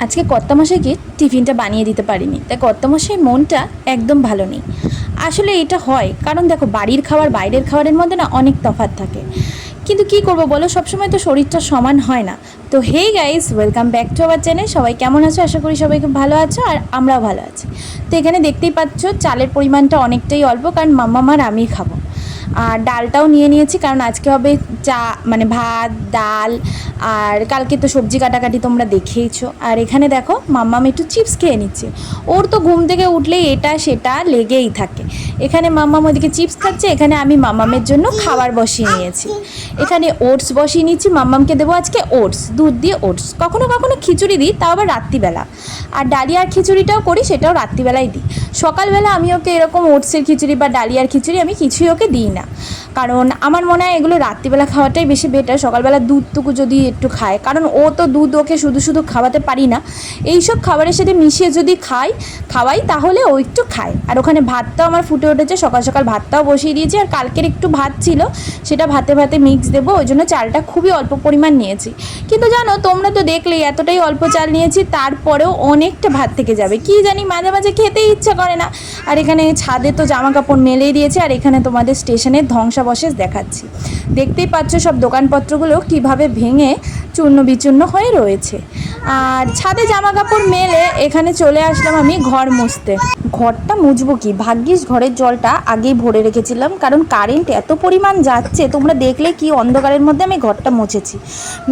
আজকে কর্তামশাইকে টিফিনটা বানিয়ে দিতে পারিনি, তাই কর্তামশাইয়ের মনটা একদম ভালো নেই। আসলে এটা হয় কারণ দেখো, বাড়ির খাবার বাইরের খাবারের মধ্যে না অনেক তফাৎ থাকে, কিন্তু কি করব বলো, সবসময় তো শরীরটা সমান হয় না। তো hey guys, welcome back to our channel. সবাই কেমন আছো? আশা করি সবাই খুব ভালো আছো, আর আমরাও ভালো আছি। তো এখানে দেখতেই পাচ্ছ চালের পরিমাণটা অনেকটাই অল্প, কারণ মাম্মা আর আমি খাবো। আর ডালটাও নিয়ে নিয়েছি, কারণ আজকে হবে চা মানে ভাত ডাল, আর কালকে তো সবজি কাটাকাটি তোমরা দেখেইছো। আর এখানে দেখো মাম্মাম একটু চিপস খেয়ে নিচ্ছে। ওর তো ঘুম থেকে উঠলেই এটা সেটা লেগেই থাকে। এখানে মাম্মাম ওদিকে চিপস খাচ্ছে, এখানে আমি মাম্মামের জন্য খাবার বসিয়ে নিয়েছি। এখানে ওটস বসিয়ে নিচ্ছি, মাম্মামকে দেবো আজকে ওটস, দুধ দিয়ে ওটস। কখনো কখনো খিচুড়ি দিই, তাও আবার রাত্রিবেলা। আর ডালিয়ার খিচুড়িটাও করি, সেটাও রাত্রিবেলায় দিই। সকালবেলা আমি ওকে এরকম ওটসের খিচুড়ি বা ডালিয়ার খিচুড়ি আমি কিছুই ওকে দিই না, কারণ আমার মনে হয় এগুলো রাত্রিবেলা খাওয়াটাই বেশি বেটার। সকালবেলা দুধটুকু যদি একটু খায়, কারণ ও তো দুধ ওকে শুধু শুধু খাওয়াতে পারি না, এইসব খাবারের সাথে মিশিয়ে যদি খাওয়াই তাহলে ও একটু খায়। আর ওখানে ভাতটাও আমার ফুটে উঠেছে, সকাল সকাল ভাতটাও বসিয়ে দিয়েছি। আর কালকের একটু ভাত ছিল, সেটা ভাতে ভাতে মিক্স দেবো, ওই জন্য চালটা খুবই অল্প পরিমাণ নিয়েছি। কিন্তু জানো, তোমরা তো দেখলেই এতটাই অল্প চাল নিয়েছি, তারপরেও অনেকটা ভাত থেকে যাবে। কি জানি মাঝে মাঝে খেতেই ইচ্ছা করে না। আর এখানে ছাদে তো জামা কাপড় মেলেই দিয়েছে, আর এখানে তোমাদের স্টেশনের ধ্বংসাবশেষ দেখাচ্ছি। দেখতেই পাচ্ছ সব দোকানপত্রগুলো কিভাবে ভেঙে চূর্ণ বিচূর্ণ হয়ে রয়েছে। আর ছাদে জামা কাপড় মেলে এখানে চলে আসলাম আমি ঘর মুছতে। ঘরটা মুছবো কি, ভাগ্যিস ঘরের জলটা আগেই ভরে রেখেছিলাম, কারণ কারেন্ট এত পরিমাণ যাচ্ছে, তোমরা দেখলে কি অন্ধকারের মধ্যে আমি ঘরটা মুছেছি।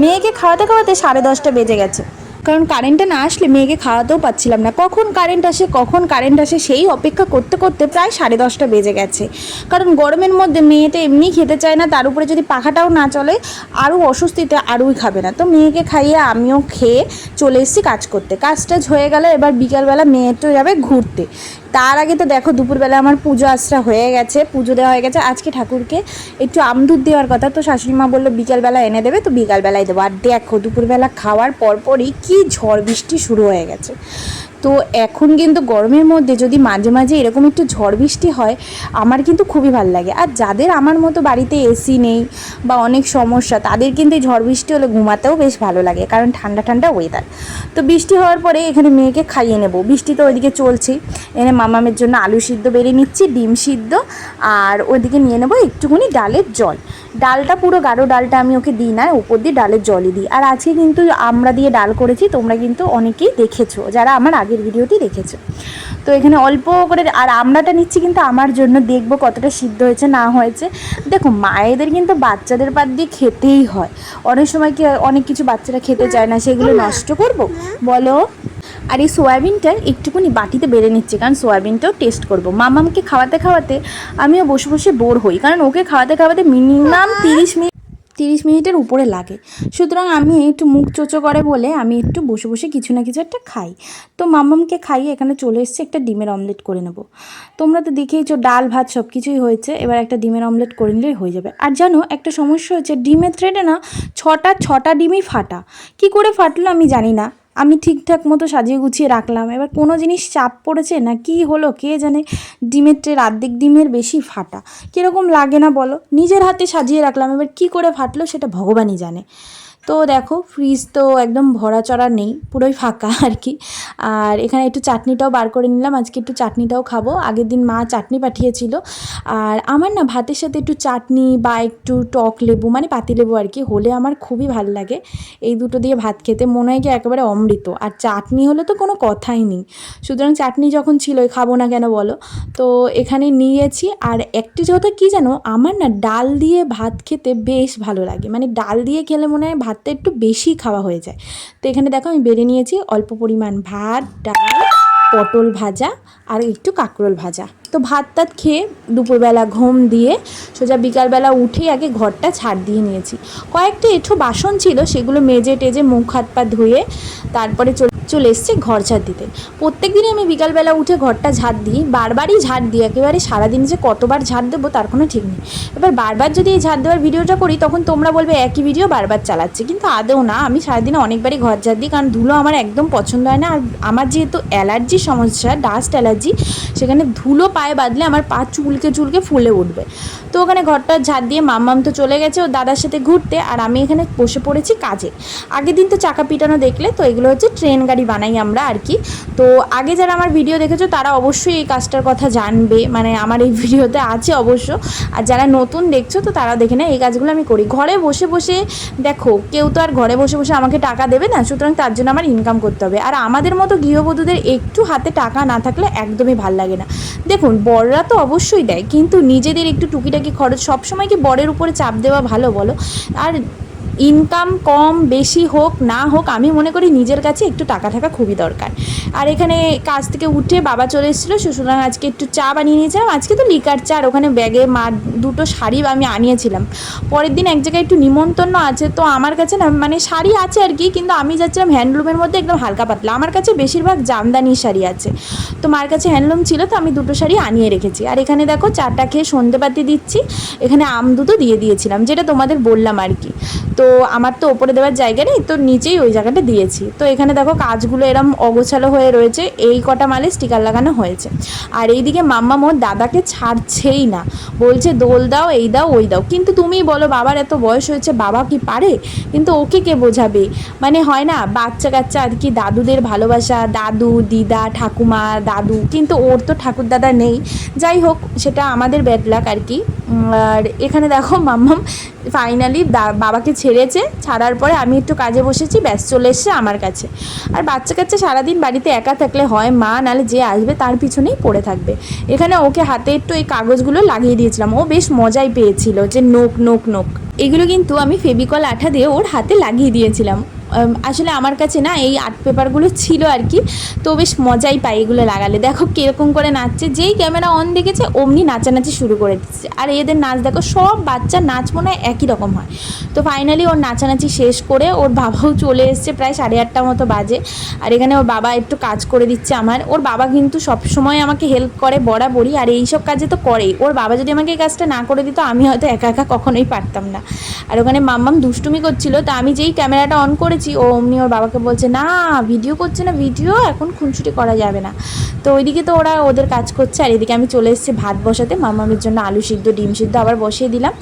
মেয়েকে খাওয়াতে খাওয়াতে 10:30 বেজে গেছে, কারণ কারেন্টটা না আসলে মেয়েকে খাওয়াতেও পাচ্ছিলাম না। কখন কারেন্ট আসে সেই অপেক্ষা করতে করতে প্রায় 10:30 বেজে গেছে। কারণ গরমের মধ্যে মেয়েটা এমনি খেতে চায় না, তার উপরে যদি পাখাটাও না চলে আরও অস্বস্তিতে আরোই খাবে না। তো মেয়েকে খাইয়ে আমিও খেয়ে চলে এসেছি কাজ করতে। কাজ টাজ হয়ে গেল, এবার বিকালবেলা মেয়ে তো যাবে ঘুরতে। তার আগে তো দেখো দুপুরবেলা আমার পুজো আশ্রা হয়ে গেছে, পুজো দেওয়া হয়ে গেছে। আজকে ঠাকুরকে একটু আমদুধ দেওয়ার কথা, তো শাশুড়ি মা বললো বিকালবেলা এনে দেবে, তো বিকালবেলায় দেবো। আর দেখো দুপুরবেলা খাওয়ার পরপরই কি ঝড় বৃষ্টি শুরু হয়ে গেছে। তো এখন কিন্তু গরমের মধ্যে যদি মাঝে মাঝে এরকম একটু ঝড় বৃষ্টি হয়, আমার কিন্তু খুবই ভালো লাগে। আর যাদের আমার মতো বাড়িতে এসি নেই বা অনেক সমস্যা, তাদের কিন্তু এই ঝড় বৃষ্টি হলে ঘুমাতেও বেশ ভালো লাগে, কারণ ঠান্ডা ঠান্ডা ওয়েদার। তো বৃষ্টি হওয়ার পরে এখানে মেয়েকে খাইয়ে নেবো। বৃষ্টি তো ওইদিকে চলছেই। এনে মামামের জন্য আলু সিদ্ধ বেড়ে নিচ্ছি, ডিম সিদ্ধ, আর ওইদিকে নিয়ে নেবো একটুখানি ডালের জল। ডালটা পুরো গাঢ় ডালটা আমি ওকে দিই না, উপর দিয়ে ডালের জলই দিই। আর আজকে কিন্তু আমরা দিয়ে ডাল করেছি, তোমরা কিন্তু অনেকেই দেখেছো যারা আমার আগের ভিডিওটি দেখেছো। তো এখানে অল্প করে, আর আমড়াটা নিচ্ছি কিন্তু আমার জন্য, দেখবো কতটা সিদ্ধ হয়েছে না হয়েছে। দেখো মায়েদের কিন্তু বাচ্চাদের পাত দিয়ে খেতেই হয়। অনেক সময় কি অনেক কিছু বাচ্চারা খেতে চায় না, সেগুলো নষ্ট করব বলো। আর এই সোয়াবিনটা একটুখানি বাটিতে বেড়ে নিচ্ছি, কারণ সোয়াবিনটাও টেস্ট করব। মামামকে খাওয়াতে খাওয়াতে আমিও বসে বসে বোর হই, কারণ ওকে খাওয়াতে খাওয়াতে মিনিমাম 30 মিনিটের উপরে লাগে। সুতরাং আমি একটু মুখ চোচো করে বলে আমি একটু বসে বসে কিছু না কিছু একটা খাই। তো মাম্মামকে খাইয়ে এখানে চলে এসেছে একটা ডিমের অমলেট করে নেব। তোমরা তো দেখেইছো ডাল ভাত সব কিছুই হয়েছে, এবার একটা ডিমের অমলেট করে নিলেই হয়ে যাবে। আর জানো একটা সমস্যা হচ্ছে, ডিমের থ্রেডে না ছটা ডিমই ফাটা। কি করে ফাটলো আমি জানি না। আমি ঠিকঠাক মতো সাজিয়ে গুছিয়ে রাখলাম, এবার কোনো জিনিস চাপ পড়েছে না কি হলো কে জানে, ডিমের ট্রের অর্ধেক ডিমের বেশি ফাটা। কীরকম লাগে না বলো, নিজের হাতে সাজিয়ে রাখলাম, এবার কি করে ফাটলো সেটা ভগবানই জানে। তো দেখো ফ্রিজ তো একদম ভরা চড়া নেই, পুরোই ফাঁকা আর কি। আর এখানে একটু চাটনিটাও বার করে নিলাম, আজকে একটু চাটনিটাও খাবো। আগের দিন মা চাটনি পাঠিয়েছিল, আর আমার না ভাতের সাথে একটু চাটনি বা একটু টক লেবু মানে পাতিলেবু আর কি হলে আমার খুবই ভালো লাগে। এই দুটো দিয়ে ভাত খেতে মনে হয় কি একেবারে অমৃত। আর চাটনি হলে তো কোনো কথাই নেই। সুতরাং চাটনি যখন ছিলই, খাবো না কেন বলো। তো এখানে নিয়েছি। আর একটি কথা কি জানো, আমার না ডাল দিয়ে ভাত খেতে বেশ ভালো লাগে, মানে ডাল দিয়ে খেলে মনে হয় ভাতটা একটু বেশি খাওয়া হয়ে যায়। তো এখানে দেখো আমি বেড়ে নিয়েছি অল্প পরিমাণ ভাত, ডাল, পটল ভাজা আর একটু কাঁকরোল ভাজা। তো ভাত টাত খেয়ে দুপুরবেলা ঘুম দিয়ে সোজা বিকালবেলা উঠেই আগে ঘরটা ঝাড় দিয়ে নিয়েছি। কয়েকটা এঁঠো বাসন ছিল, সেগুলো মেজে টেজে মুখ হাত পা ধুয়ে তারপরে চলে এসছে ঘর ঝাড় দিতে। প্রত্যেক দিনই আমি বিকালবেলা উঠে ঘরটা ঝাড় দিই, বারবারই ঝাড় দিই, একেবারে সারাদিন যে কতবার ঝাড় দেবো তার কোনো ঠিক নেই। এবার বারবার যদি এই ঝাড় দেওয়ার ভিডিওটা করি, তখন তোমরা বলবে একই ভিডিও বারবার চালাচ্ছে, কিন্তু আদৌ না। আমি সারাদিনে অনেকবারই ঘর ঝাড় দিই, কারণ ধুলো আমার একদম পছন্দ হয় না। আর আমার যেহেতু অ্যালার্জির সমস্যা, ডাস্ট অ্যালার্জি, সেখানে ধুলো পায়ে বাঁধলে আমার পা চুলকে চুলকে ফুলে উঠবে। তো ওখানে ঘরটা ঝাড় দিয়ে মাম্মাম তো চলে গেছে ওর দাদার সাথে ঘুরতে, আর আমি এখানে বসে পড়েছি কাজে। আগের দিন তো চাকা পিটানো দেখলে, তো এগুলো হচ্ছে ট্রেন গাড়ি বানাই আমরা আর কি। তো আগে যারা আমার ভিডিও দেখেছো তারা অবশ্যই এই কাজটার কথা জানবে, মানে আমার এই ভিডিওতে আছে অবশ্য। আর যারা নতুন দেখছো তো তারা দেখে না, এই কাজগুলো আমি করি ঘরে বসে বসে। দেখো কেউ তো আর ঘরে বসে বসে আমাকে টাকা দেবে না, সুতরাং তার জন্য আমার ইনকাম করতে হবে। আর আমাদের মতো গৃহবধূদের একটু হাতে টাকা না থাকলে একদমই ভাল লাগে না। দেখুন বড়রা তো অবশ্যই দেয়, কিন্তু নিজেদের একটু টুকিটাকি খরচ সবসময় কি বরের উপরে চাপ দেওয়া ভালো বলো? আর ইনকাম কম বেশি হোক না হোক, আমি মনে করি নিজের কাছে একটু টাকা থাকা খুবই দরকার। আর এখানে কাজ থেকে উঠে বাবা চলে এসেছিলো, সুতরাং আজকে একটু চা বানিয়ে নিয়েছিলাম। আজকে তো লিকার চা, আর ওখানে ব্যাগে মা দুটো শাড়ি আমি আনিয়েছিলাম। পরের দিন এক জায়গায় একটু নিমন্ত্রণ আছে, তো আমার কাছে না মানে শাড়ি আছে আর কি, কিন্তু আমি যাচ্ছিলাম হ্যান্ডলুমের মধ্যে একদম হালকা পাতলা। আমার কাছে বেশিরভাগ জামদানি শাড়ি আছে, তো মার কাছে হ্যান্ডলুম ছিল, তো আমি দুটো শাড়ি আনিয়ে রেখেছি। আর এখানে দেখো চাটা খেয়ে সন্ধেবাতি দিচ্ছি। এখানে আম দুটো দিয়ে দিয়েছিলাম, যেটা তোমাদের বললাম আর কি। তো আমার তো ওপরে দেওয়ার জায়গা নেই, তো নিচেই ওই জায়গাটা দিয়েছি। তো এখানে দেখো কাজগুলো এরম অগোছালো হয়ে রয়েছে, এই কটা মালে স্টিকার লাগানো হয়েছে। আর এইদিকে মাম্মা মোর দাদাকে ছাড়ছেই না, বলছে দোল দাও, এই দাও, ওই দাও। কিন্তু তুমি বলো বাবার এত বয়স হয়েছে, বাবা কি পারে? কিন্তু ওকে কে বোঝাবে? মানে হয় না বাচ্চা কাচ্চা আর কি, দাদুদের ভালোবাসা, দাদু দিদা ঠাকুমা দাদু, কিন্তু ওর তো ঠাকুর দাদা নেই। যাই হোক সেটা আমাদের ব্যাড লাক আর কি। আর এখানে দেখো মাম্মাম ফাইনালি বাবাকে ছেড়েছে, ছাড়ার পরে আমি একটু কাজে বসেছি, ব্যাস চলে এসছে আমার কাছে। আর বাচ্চা কাচ্চা সারাদিন বাড়িতে একা থাকলে হয় মা নাহলে যে আসবে তার পিছনেই পড়ে থাকবে। এখানে ওকে হাতে একটু এই কাগজগুলো লাগিয়ে দিয়েছিলাম, ও বেশ মজাই পেয়েছিল যে নোক নোক নোক। এগুলো কিন্তু আমি ফেভিকল আঠা দিয়ে ওর হাতে লাগিয়ে দিয়েছিলাম। আসলে আমার কাছে না এই আর্ট পেপারগুলো ছিল আর কি, তো বেশ মজাই পাই এগুলো লাগালে। দেখো কীরকম করে নাচছে, যেই ক্যামেরা অন দেখেছে অমনি নাচানাচি শুরু করে দিচ্ছে। আর এদের নাচ দেখো, সব বাচ্চার নাচ মনে হয় একই রকম হয়। তো ফাইনালি ওর নাচানাচি শেষ করে ওর বাবাও চলে এসছে, প্রায় 8:30 মতো বাজে। আর এখানে ওর বাবা একটু কাজ করে দিচ্ছে আমার। ওর বাবা কিন্তু সবসময় আমাকে হেল্প করে বরাবরই, আর এইসব কাজে তো করেই। ওর বাবা যদি আমাকে এই কাজটা না করে দিত আমি হয়তো একা একা কখনোই পারতাম না। আর ওখানে মাম্মাম দুষ্টুমি করছিল, তা আমি যেই ক্যামেরাটা অন করেছি ও অমনি ওর বাবাকে বলছে না ভিডিও করছে না, ভিডিও এখন খুনসুটি করা যাবে না। তো ওইদিকে তো ওরা ওদের কাজ করছে, আর এদিকে আমি চলে এসেছি ভাত বসাতে। মাম্মামের জন্য আলু সিদ্ধ ডিম সিদ্ধ আবার বসিয়ে দিলাম।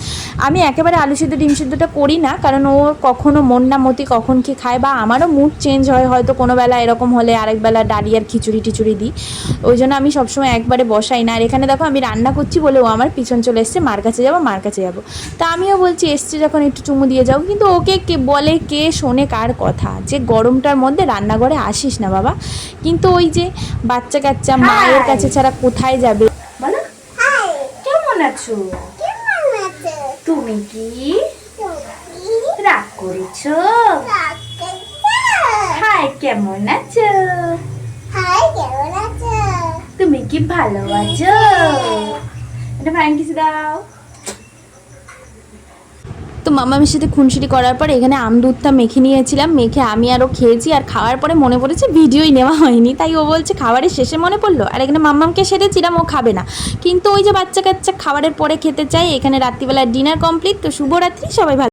আমি একেবারে আলু সিদ্ধ ডিম সিদ্ধটা করি না, কারণ ও কখনো মন না মতি কখন কি খায়, বা আমারও মুড চেঞ্জ হয়, হয়তো কোনো বেলা এরকম হলে আরেক বেলা ডালি আর খিচুড়ি টিচুড়ি দিই, ওই জন্য আমি সবসময় একবারে বসাই না। আর এখানে দেখো আমি রান্না করছি বলে ও আমার পিছন চলে এসছে, মার কাছে যাবো মার কাছে যাবো। তা আমিও বলছি এসছে যখন একটু চুমু দিয়ে যাও, কিন্তু ওকে কে বলে কে শোনে কার কথা, যে গরমটার মধ্যে রান্নাঘরে আসিস না বাবা। কিন্তু ওই যে বাচ্চা কাচ্চা মায়ের কাছে ছাড়া কোথায় যাবে বলো? কেমন আছো? তুমি কি রাগ করেছো? হাই কেমন আছো? তুমি কি ভালো আছো? এটা ফ্যান কিসে দাও। তো মামামের সাথে খুনসুটি করার পর এখানে আমদুধটা মেখে নিয়েছিলাম, মেখে আমি আরও খেয়েছি। আর খাওয়ার পরে মনে পড়েছে ভিডিওই নেওয়া হয়নি, তাই ও বলছে খাবারের শেষে মনে পড়লো। আর এখানে মাম্মামকে সেরেছিলাম, ও খাবে না, কিন্তু ওই যে বাচ্চা কাচ্চা খাবারের পরে খেতে চাই। এখানে রাত্রিবেলা ডিনার কমপ্লিট। তো শুভরাত্রি, সবাই ভালো।